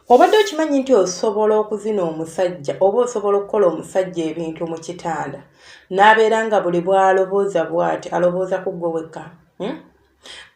Obadde okimanyi nti osobola okuzina omusajja oba osobola okukola omusajja ebintu mu kitanda n'abeera nga buli bw'alobooza bw'ati alobooza ku ggwe wekka.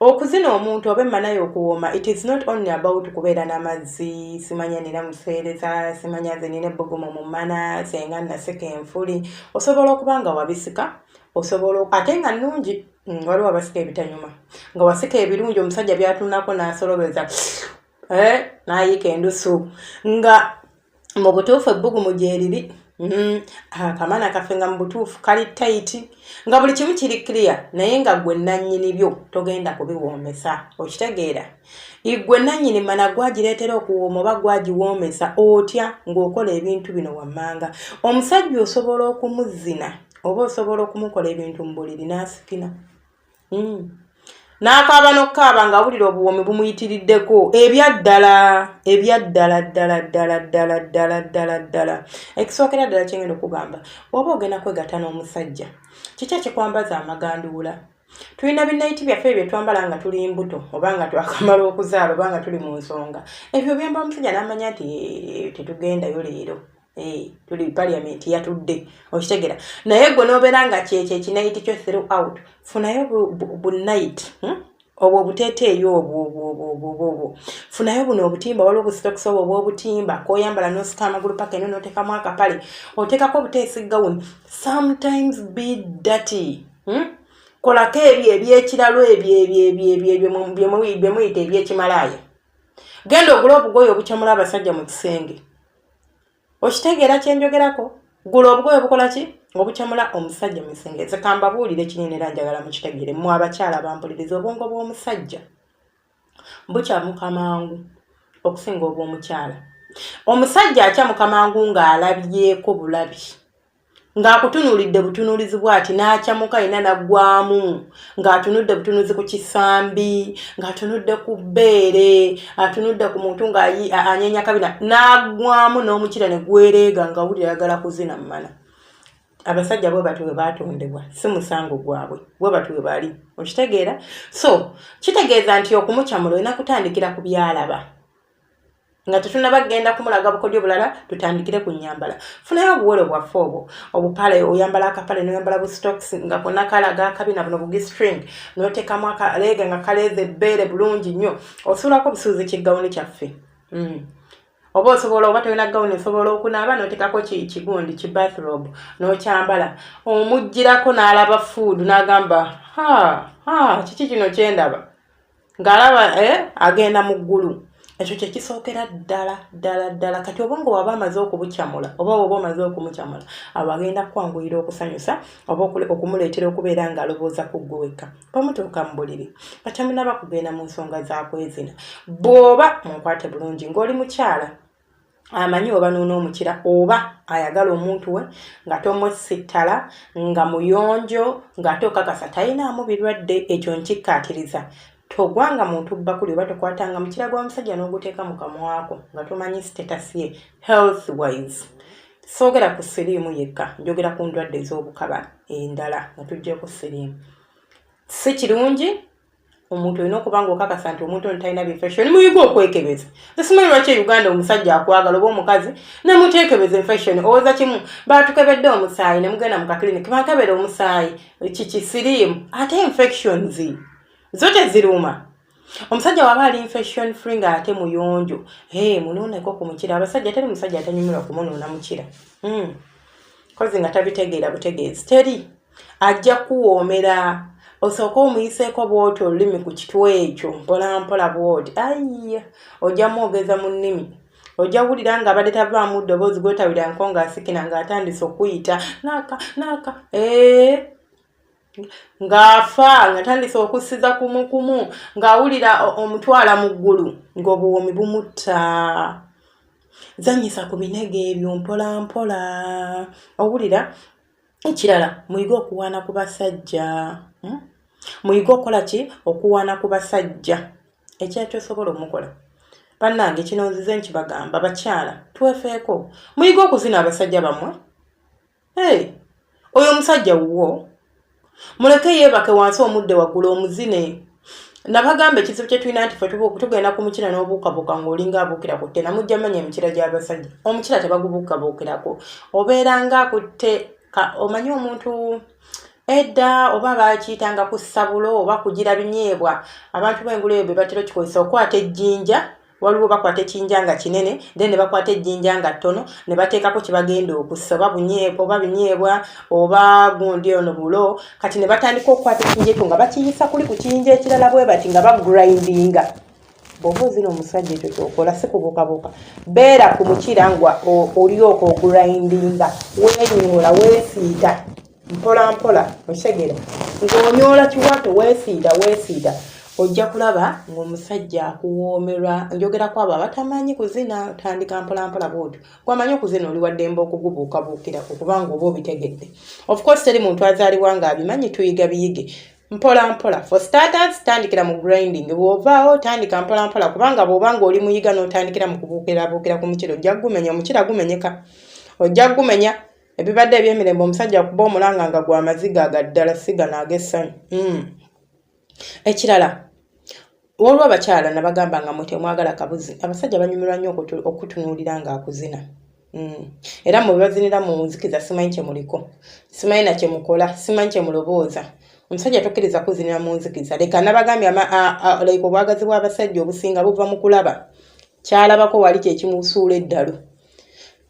Okuzina omuntu oba emmanayo okuwooma, it is not only about kubeera n'amazzi, simanya nina museereza, simanya nze nina ebbugumu mu mana, senga naseka enfuli. Osobola okuba nga wabisika, osobola ate nga nnungi, waliwo abasika ebitanyuma. Nga wasika ebirungi omusajja by'atunako n'asolobeza n'ayiika endusu nga mu butuufu ebbugumu gyeriri. Akamana kaffe nga mu butuufu kali tight nga buli kimu kiri clear naye nga gwe nannyini byo togenda kubiwoomesa. Okitegeera? Igwe nannyini mana gwagireetera okuwooma oba gwagiwoomesa otya ng'okola ebintu bino wammanga. Omusajja osobola okumuzina oba osobola okumukola ebintu mu buliri n'asikina. N'akaaba n'okkaaba ng'awulira obuwoomi bumuyitiriddeko ebyaddala ddala. Ekisookera ddala kyengenda okugamba, oba ogenda kwegatta n'omusajja, kiki ekikwambaza amaganduula? Tulina binnayti byaffe bye twambala nga tuli mbuto oba nga twakamala okuzaala oba nga tuli mu nsonga. Ebyo byamba omusajja n'amanya nti tetugendayo leero. Tuli parliament yatudde. Okitegeera? Naye gwe n'obeera nga kyekyo ekinayti kyo throughout. Funayo bunnayiti obwo obuteeteeyo obwo. Funayo buno obutimba waliwo obusitokisi obwo obw'obutimba k'oyambala n'osika amagulu paka eno n'oteekamu akapale. Oteekako obuteesi gawuni. Sometimes be dirty. Kolako ebyo ebyekiralo ebyo bye muyita ebyekimalaaya. Genda ogule obugoye obukyamula abasajja mu kisenge. Okitegeera kye njogerako? Gula obugoye obukola ki? Obukyamula omusajja mu kisenge. Nze ka mbabuulire kinene era njagala mukitegeere mmwe abakyala bampuliriza, obwongo bw'omusajja bukyamuka mangu okusinga obw'omukyala. Omusajja akyamuka mangu ng'alabyeko bulabi, ng'akutunuulidde butunuulizi bw'ati n'akyamuka yina naggwamu, ng'atunudde butunuulizi ku kisambi, ng'atunudde ku bbeere, atunudde ku muntu ng'anyeenya kabina, n'aggwamu n'omukira ne gwereega ng'awulira ayagala kuzina mmana. Abasajja bwe batyo bwe baatondebwa, si musango gwabwe, bwe batyo bwe bali. Okitegeera? So kitegeeza nti okumukyamula olina kutandikira ku byalaba. Nga tetunaba genda kumulaga bukodyo bulala, tutandikire ku nnyambala. Funayo obuwole bwaffe obwo, obupale, oyambala akapale n'oyambala busitokisi nga konna kalaga akabina buno bugistring, n'oteekamu akaleega nga kaleeza ebbeere bulungi nnyo. Osuulako busuuzi kigawuni kyaffe. Oba osobola oba tolina gawuni osobola okunaaba n'oteekako kigundi ki bathrobe n'okyambala. Omuggyirako n'alaba food n'agamba kiki kino kyendaba? Ng'alaba agenda mu ggulu. Ekyo kye kisookera ddala. Kati obwongo waba amaze okubukyamula oba woba omaze okumukyamula, abo agenda kwanguyira okusanyusa oba okumuleetera okubeera ng'alobooza ku ggwe wekka. Bamutuuka mu buliri batamunaba kugenda mu nsonga za kwezina. Bw'oba munkwate bulungi ng'oli mukyala amanyi oba nuuna omukira oba ayagala omuntu we nga tomwesittala, nga muyonjo, ng'ate okakasa talinaamu birwadde, ekyo nkikkaatiriza. Togwanga muntu bakuli oba tokwatanga mukira gw'omusajja n'oguteeka mu kamwako nga tomanyi status ye health wise. Soogera ku siriimu yekka, njogera ku ndwadde ez'obukaba endala nga tujjeko siriimu. Si kirungi omuntu olina okuba ng'okakasa nti omuntu ono talina infection, muyiga okwekebeza. Simanyi lwaki Uganda omusajja akwagala oba omukazi ne muteekebeza infection. Owooza kimu baatukebedde omusaayi ne mugenda mu kaklinika bakebera omusaayi kiki siriimu ate infections zo teziruma. Omusajja waba ali infection free ng'ate muyonjo, munuuneko ku mukira. Abasajja teri musajja atanyumirwa kumunuuna mukira. Kozi nga tabitegeera butegeezi teri ajja kuwoomera. Osooka omuyiseeko bw'oti olulimi ku kitwe ekyo mpola bw'oti ojja mwogeza mu nnimi. Ojja wulira nga abadde tavaamu ddoboozi gwetawulira nko ng'asikina ng'atandise okuyita naaka ng'afa ng'atandise okussiza kumu ng'awulira omutwala mu ggulu ng'obuwoomi bumutta. Zanyisa ku binege ebyo mpola. Owulira? Ekirala muyige okuwaana ku basajja. Muyige okukola ki? Okuwaana ku basajja. Ekyakyo osobola omukola. Bannange kino nzize nkibagamba bakyala twefeeko. Muyige okuzina abasajja bammwe. Oyo omusajja wuwo. Muleke yeebake wansi omudde waggulu omuzine. Nabagambe ekizibu kye tulina nti ffe tugenda ku mukira n'obuukabuuka ng'olinga abuukira ku tte namujja manya emikira gy'abasajja omukira tebagubuukabuukirako obeera ng'akutte omanyi omuntu edda oba baakiyitanga ku ssabulo oba kugira binyeebwa abantu b'engulu eyo be batera kikozesa okwata ejjinja waliwo bakwata ekiyinja nga kinene then ne bakwata ejjinja nga ttono ne bateekako kye bagenda okussa oba binyeebwa oba gundi ono bulo kati ne batandika okukwata ekiyinja ekyo nga bakiyisa kuli ku kiyinja ekirala bwe bati nga bagurindinga bw'oba ozina omusajja ekyo kyokola si kubuukabuuka beera ku mukira ngwa olyoka ogurindinga weenyoola weesiita mpola mpola osegera ng'onyoola kiwato weesiita ojja kulaba ng'omusajja akuwoomerwa njogerako abo abatamanyi kuzina tandika mpolampola bwotyo gwamanyi okuzina oli waddembe okugubuukabuukirako kubanga oba obitegedde of course teri muntu azaalibwa ng'abimanyi tuyiga biyige mpolampola for starters tandikira mu grinding bw'ovaawo tandika mpolampola kubanga bw'obanga oli muyiga n'otandikira mu kubuukirabuukira ku mukira ojja gumenya omukira gumenyeka ojja gumenya ebibadde eby'emirembe omusajja kuba omulanga nga gwa maziga agaddala sigano ag'essanyu ekirala waliwo abakyala nabagamba nga mutemwagala kabuzi abasajja banyumirwa nnyo okutunuulira ng'akuzina era mu bebazinira mu nzikiza simanyi kye muliko simanyi na kye mukola simanyi kye mulobooza omusajja tokkiriza kuzinira mu nzikiza leka nabagambye like obwagazi bw'abasajja obusinga buva mu kulaba kyalabako wali kyekimusuula eddalo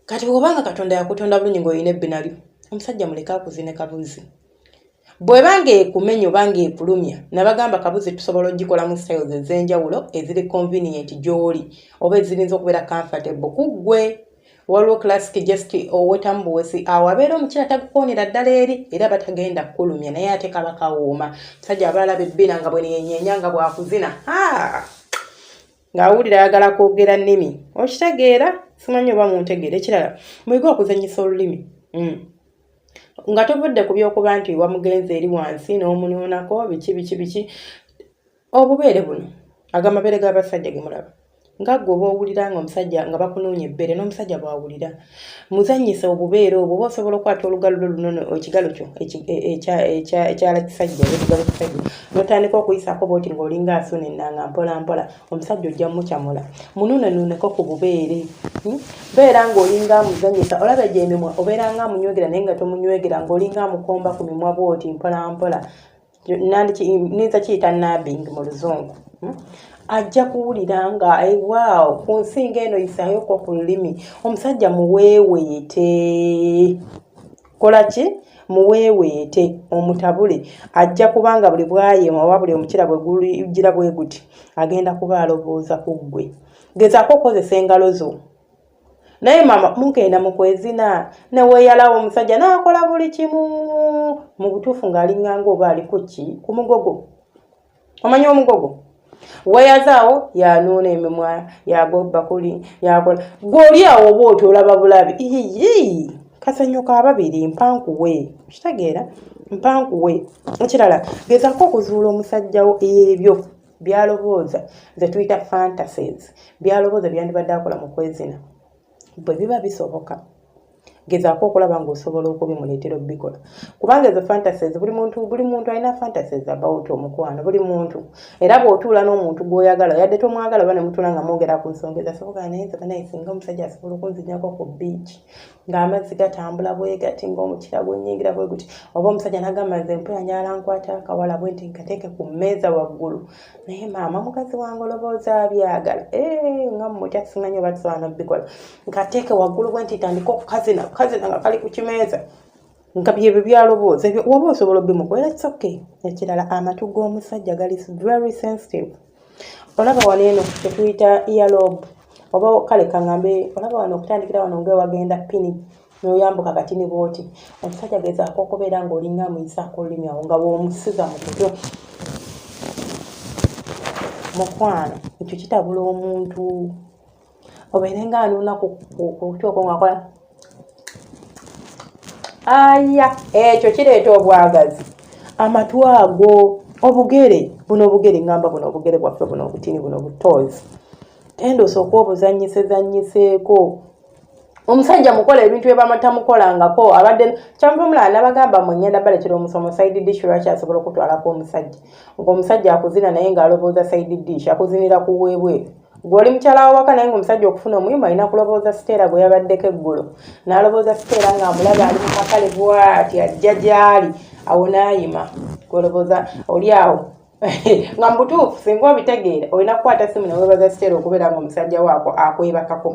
kati bw'obanga katonda yakutonda bulungi ng'olina ebbina lyo omusajja muleka akuzine kabuzi bw'ebanga ekumenya obanga ekulumya nabagamba kabuzi tusobola ogikolamu styles ez'enjawulo eziri convenient gy'oli oba ezirinza okubeera comfortable kuggwe waliwo classic just owetamu buwesi awo abeera omukira tagukoonera ddala eri era batagenda kukulumya naye ate kaba kawooma musajja abalaba ebbina nga bwe neyenyeenya nga bwakuzina ng'awulira ayagala kwogera nnimi okitegeera simanyi oba muntegeera ekirala muyiga okuzannyisa olulimi nga tuvudde ku byokuba nti wamugenzi eri wansi n'omunuunako biki obubeere buno agamabeere g'abasajja ge mulaba nga ggwe oba owulira nga omusajja nga bakunuunya ebbere n'omusajja bw'awulira muzannyisa obubeere obwo oba osobola okukwata olugalo lwo lunono ekigalo kyo ekyala kisajja ekigalo kisajja n'otandika okuyisaako bwoti ng'olinga asuna ennanga mpolampola omusajja ojja mukyamula munuunenuuneko ku bubeere beera ng'olinga amuzannyisa olaba egy'emimwa obeera nga amunywegera naye nga tomunywegera ng'olinga amukomba ku mimwa bwoti mpolampola ninza kiyita nabbing mu luzungu ajja kuwulira nga wow ku nsinga eno yisaayoko ku lulimi omusajja muweeweete kola ki muweeweete omutabule ajja kubanga buli bwayema oba buli omukira bwe gujira bwe guti agenda kuba alobooza ku ggwe gezaako okukozesa engalo zo naye mama mugenda mu kwezina ne weeyalawo omusajja n'akola buli kimu mu butuufu ng'alinganga oba aliko ki ku mugogo omanyi omugogo weyazaawo yanuuna emimwa yagobba kuli yakola gw'oli awo oba oti olaba bulabi kasanyo ka babiri mpankuwe kitegeera mpankuwe ekirala gezaako okuzuula omusajjawo ebyo byalobooza ze tuyita fantasies byalobooza byandibadde akola mu kwezina bwe biba bisoboka gezaako okulaba ng'osobola okubimuleetera obikola kubanga ezo fantasies buli muntu alina fantasies about omukwano buli muntu era bw'otuula n'omuntu gw'oyagala yadde tomwagala oba ne mutuula nga mwogera ku nsonga ezasoboka naye nze banaye singa omusajja asobola okunzinyako ku beach ng'amazzi gatambula bwe gati ng'omukira gwennyingira bwe guti oba omusajja n'agamba nze mpoya njala nkwata akawala bwe nti nkateeke ku mmeeza waggulu naye maama mukazi wange olobooza abyagala nga mmutya singa oba tusobola n'obikola nkateeke waggulu bwe nti tandika okukazina nga kali ku kimeeza nga byebyo byalobooza ebyo oba osobola obimukolera kisoke ekirala amatu g'omusajja gali very sensitive olaba wano eno kyetuyita earlobe oba kale kaŋŋambe olaba wano okutandikira wano ng'ewagenda pini n'oyambuka katini bwoti omusajja gezaako okubeera ng'olinga amuyisaako olulimi awo nga bw'omusiza mu kutyo mukwano ekyo kitabula omuntu obeere nga anuuna ku kutyoko ng'akola aya ekyo kireeta obwagazi amatu ago obugere buno obugere ngamba buno obugere bwaffe buno obutini buno butoozi tenda osooka obuzanyiseeko omusajja mukola ebintu ebamatamukolangako abadde kyanvumula nabagamba mu ngenda balekera omusomo side dish lwaki asobola okutwalako omusajja ng'omusajja akuzina naye ng'alobooza side dish akuzinira ku weebweru gw'oli mukyala wawaka naye ng'omusajja okufuna omuyumba alina kulobooza siteera gwe yabaddeko eggulo n'alobooza siteera ng'amulaba ali mu makale bw'ati ajja gy'ali awo n'ayima gw'olobooza oli awo nga mubutuufu singa obitegeera olina kukwata simu neweebaza siteera okubeera ng'omusajja waako akwebakako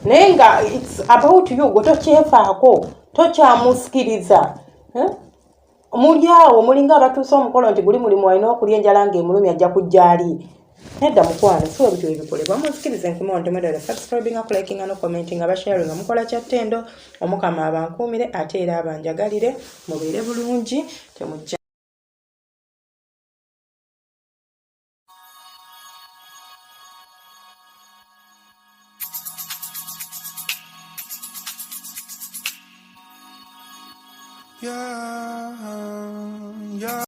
naye nga its about you gwe tokyefaako tokyamusikiriza muli awo mulinga abatuusa omukolo nti guli mulimu alina okulya enjala ng'emulumi ajja kujja ali nedda mukwano si ebintu ebikolebwa musikirize nkuma ontemedere subscribing liking no commenting abasharing mukola kyattendo omukama abankuumire ate era abanjagalire mubeere bulungi temujja Yeah, yeah.